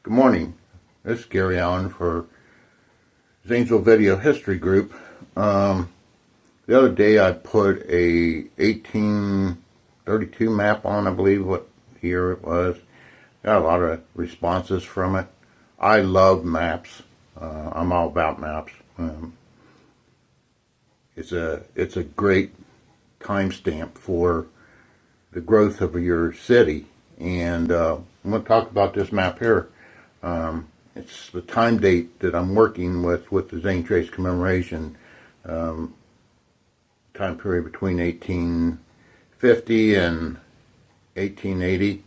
Good morning. This is Gary Allen for Zanesville Video History Group. The other day I put a 1832 map on, I believe what year it was. Got a lot of responses from it. I love maps. I'm all about maps. It's a great timestamp for the growth of your city. And I'm going to talk about this map here. It's the time date that I'm working with the Zane Trace commemoration, time period between 1850 and 1880.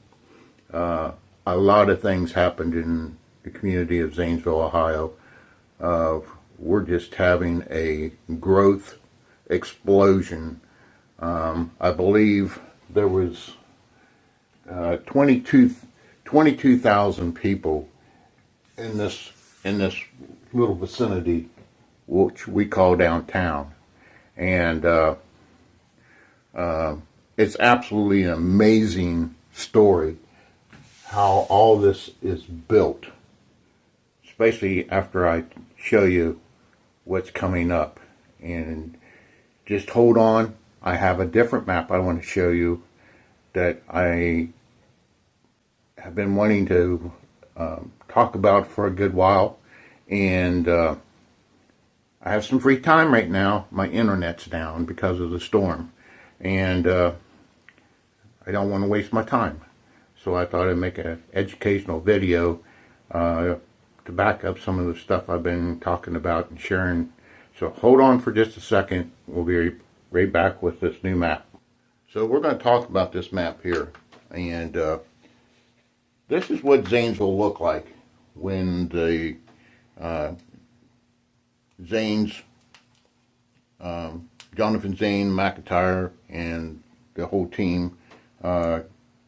A lot of things happened in the community of Zanesville, Ohio. We're just having a growth explosion. I believe there was 22,000 people in this little vicinity, which we call downtown, and it's absolutely an amazing story how all this is built, especially after I show you what's coming up. And just hold on, I have a different map I want to show you that I have been wanting to talk about for a good while, and I have some free time right now. My internet's down because of the storm, and I don't want to waste my time, so I thought I'd make an educational video to back up some of the stuff I've been talking about and sharing. So hold on for just a second. We'll be right back with this new map. So we're going to talk about this map here, and this is what Zanesville looked like when the Zanes, Jonathan Zane, McIntyre, and the whole team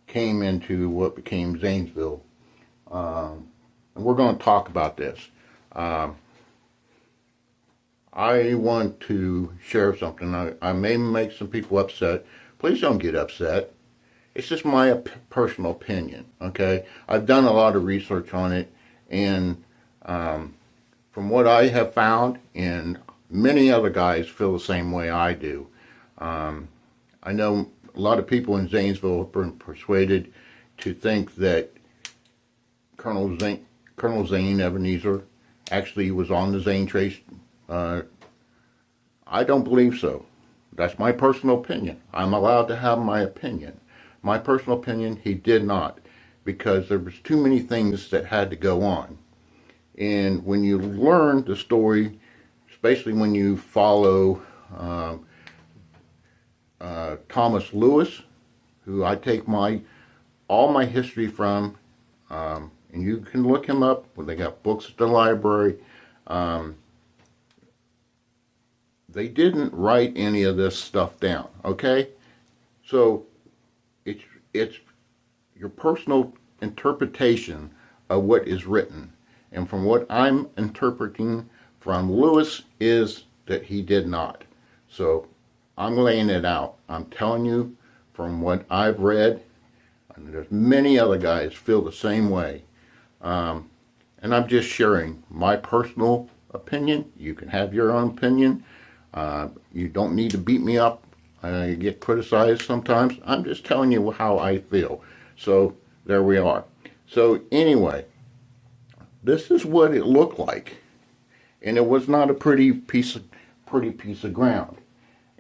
came into what became Zanesville. And we're going to talk about this. I want to share something. I may make some people upset. Please don't get upset. It's just my personal opinion, okay? I've done a lot of research on it, and from what I have found, and many other guys feel the same way I do. I know a lot of people in Zanesville have been persuaded to think that Colonel Zane Ebenezer actually was on the Zane Trace. I don't believe so. That's my personal opinion. I'm allowed to have my opinion. My personal opinion, he did not, because there was too many things that had to go on. And when you learn the story, especially when you follow Thomas Lewis, who I take all my history from, and you can look him up. They got books at the library. They didn't write any of this stuff down, okay? So it's your personal interpretation of what is written. And from what I'm interpreting from Lewis is that he did not. So I'm laying it out. I'm telling you from what I've read, and there's many other guys feel the same way. And I'm just sharing my personal opinion. You can have your own opinion. You don't need to beat me up. I get criticized sometimes. I'm just telling you how I feel. So there we are. So anyway, this is what it looked like, and it was not a pretty piece of ground.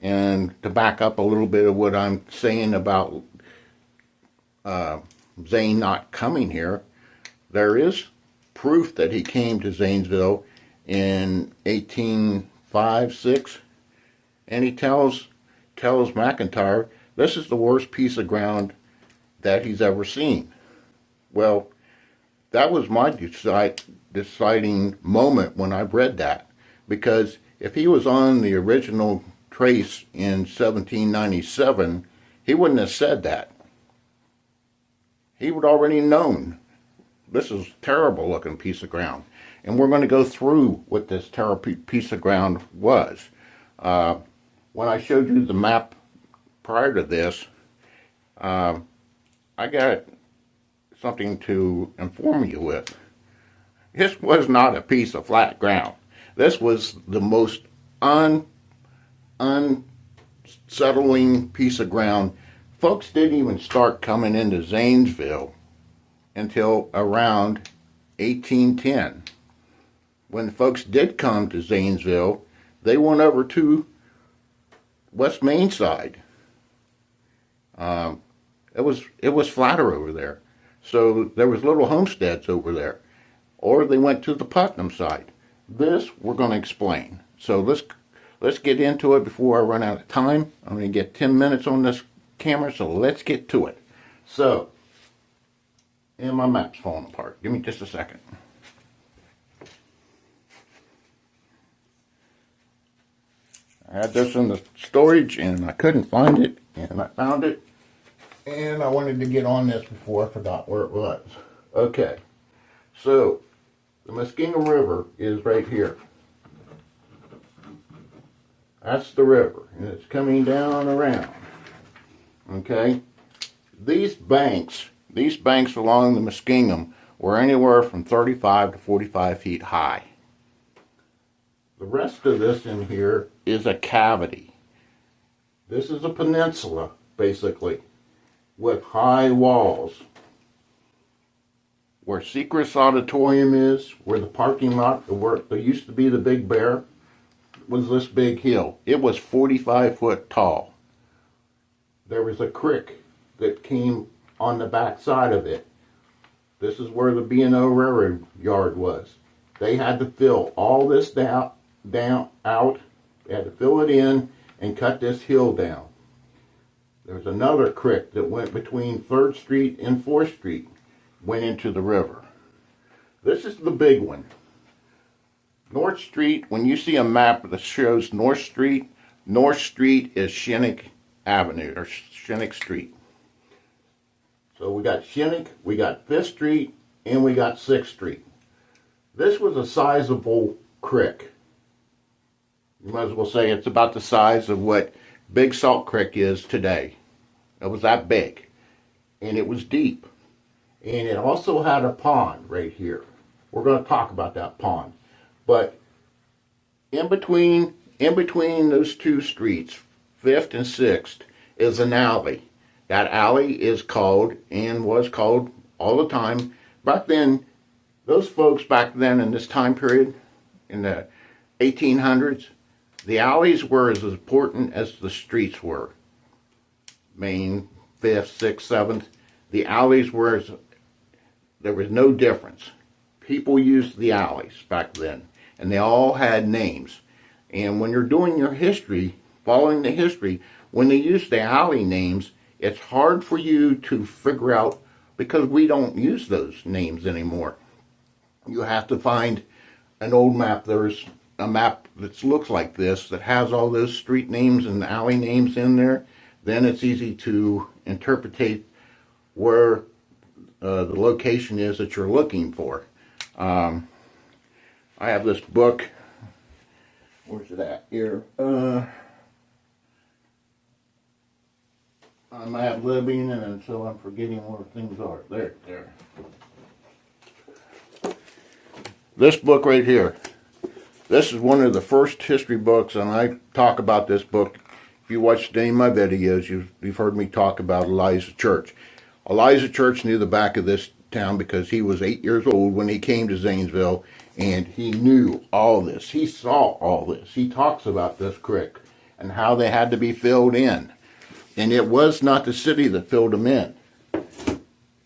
And to back up a little bit of what I'm saying about Zane not coming here, there is proof that he came to Zanesville in 1805-6, and he tells McIntyre, this is the worst piece of ground that he's ever seen. Well, that was my deciding moment when I read that, because if he was on the original trace in 1797, he wouldn't have said that. He would already known this is a terrible looking piece of ground. And we're going to go through what this terrible piece of ground was. When I showed you the map prior to this, I got something to inform you with. This was not a piece of flat ground. This was the most unsettling piece of ground. Folks didn't even start coming into Zanesville until around 1810. When folks did come to Zanesville, they went over to West Main side. It was flatter over there, so there was little homesteads over there, or they went to the Putnam side. This we're going to explain. So let's get into it before I run out of time. I'm going to get 10 minutes on this camera, so let's get to it. So, and my map's falling apart. Give me just a second. I had this in the storage and I couldn't find it, and I found it, and I wanted to get on this before I forgot where it was. Okay, so the Muskingum River is right here. That's the river, and it's coming down around. Okay, these banks along the Muskingum were anywhere from 35 to 45 feet high. The rest of this in here is a cavity. This is a peninsula, basically, with high walls. Where Secret's Auditorium is, where the parking lot, where there used to be the Big Bear, was this big hill. It was 45 foot tall. There was a creek that came on the back side of it. This is where the B&O Railroad Yard was. They had to fill all this out. They had to fill it in and cut this hill down. There's another creek that went between 3rd Street and 4th Street, went into the river. This is the big one. North Street, when you see a map that shows North Street is Shinnick Avenue, or Shinnick Street. So we got Shinnick, we got 5th Street, and we got 6th Street. This was a sizable creek. You might as well say it's about the size of what Big Salt Creek is today. It was that big. And it was deep. And it also had a pond right here. We're going to talk about that pond. But in between those two streets, 5th and 6th, is an alley. That alley is called, and was called all the time. Back then, those folks back then in this time period, in the 1800s, the alleys were as important as the streets were. Main, 5th, 6th, 7th. The alleys were, there was no difference. People used the alleys back then, and they all had names. And when you're doing your history, following the history, when they use the alley names, it's hard for you to figure out, because we don't use those names anymore. You have to find an old map. There's a map that looks like this that has all those street names and alley names in there. Then it's easy to interpretate where the location is that you're looking for. I have this book. Where's it at? Here. I'm ad libbing, and so I'm forgetting where things are. There. This book right here. This is one of the first history books, and I talk about this book. If you watched any of my videos, you've heard me talk about Elijah Church. Elijah Church knew the back of this town because he was 8 years old when he came to Zanesville, and he knew all this. He saw all this. He talks about this creek and how they had to be filled in. And it was not the city that filled them in.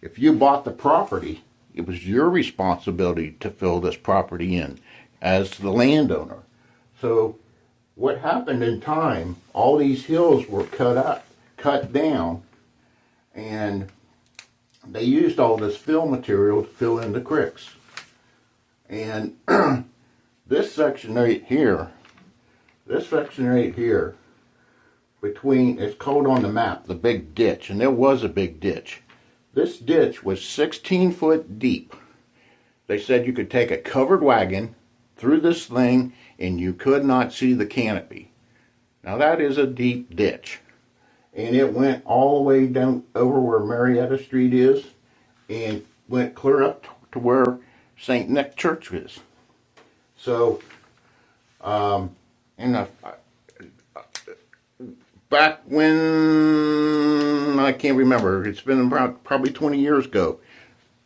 If you bought the property, it was your responsibility to fill this property in as the landowner. So what happened in time, all these hills were cut down, and they used all this fill material to fill in the creeks. And this section right here, between, it's called on the map, the big ditch, and there was a big ditch. This ditch was 16 foot deep. They said you could take a covered wagon through this thing and you could not see the canopy. Now that is a deep ditch. And it went all the way down over where Marietta Street is, and went clear up to where St. Nick Church is. So, back when, I can't remember, it's been about probably 20 years ago.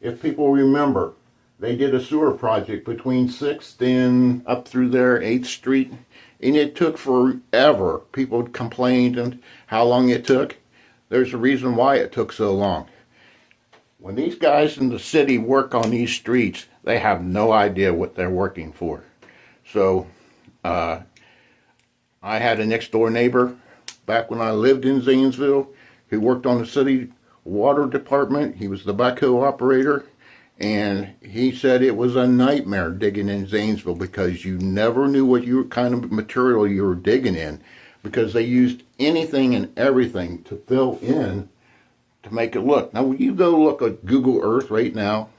If people remember, they did a sewer project between 6th and up through there, 8th Street, and it took forever. People complained and how long it took. There's a reason why it took so long. When these guys in the city work on these streets, they have no idea what they're working for. So, I had a next door neighbor back when I lived in Zanesville who worked on the city water department. He was the backhoe operator, and he said it was a nightmare digging in Zanesville because you never knew what kind of material you were digging in, because they used anything and everything to fill in to make it look. Now, when you go look at Google Earth right now,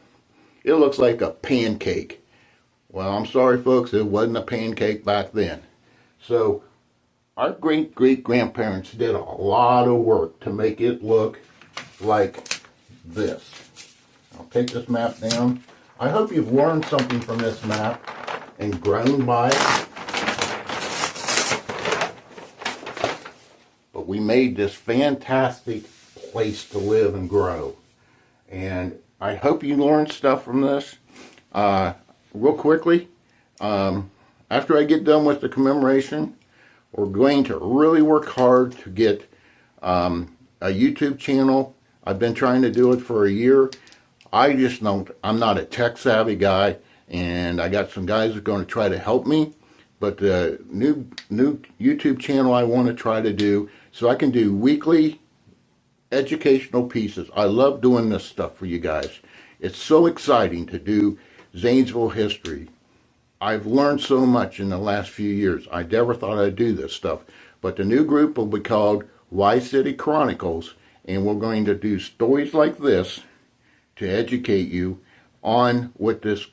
it looks like a pancake. Well, I'm sorry, folks, it wasn't a pancake back then. So, our great-great-grandparents did a lot of work to make it look like this. I'll take this map down. I hope you've learned something from this map and grown by it. But we made this fantastic place to live and grow. And I hope you learned stuff from this. Real quickly, after I get done with the commemoration, we're going to really work hard to get a YouTube channel. I've been trying to do it for a year. I'm not a tech savvy guy, and I got some guys that are going to try to help me. But the new YouTube channel I want to try to do, so I can do weekly educational pieces. I love doing this stuff for you guys. It's so exciting to do Zanesville history. I've learned so much in the last few years. I never thought I'd do this stuff. But the new group will be called City Chronicles, and we're going to do stories like this to educate you on what this.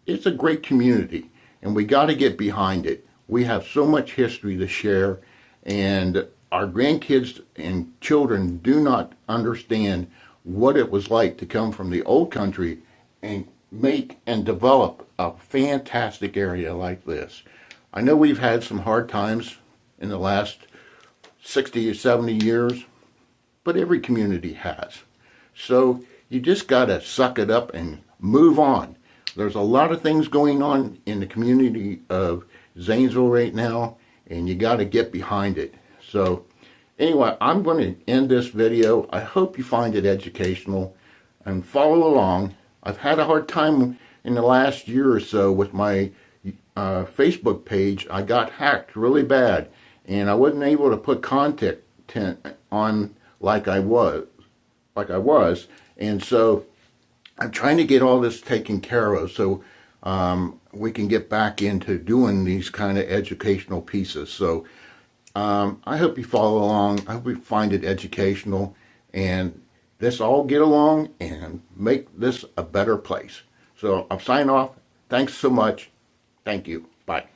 It's a great community, and we got to get behind it. We have so much history to share, and our grandkids and children do not understand what it was like to come from the old country and make and develop a fantastic area like this. I know we've had some hard times in the last 60 or 70 years, but every community has. So you just got to suck it up and move on. There's a lot of things going on in the community of Zanesville right now, and you got to get behind it. So anyway, I'm going to end this video. I hope you find it educational and follow along. I've had a hard time in the last year or so with my Facebook page. I got hacked really bad, and I wasn't able to put content on like I was. And so I'm trying to get all this taken care of so we can get back into doing these kind of educational pieces. So I hope you follow along. I hope you find it educational, and let's all get along and make this a better place. So I'm signing off. Thanks so much. Thank you. Bye.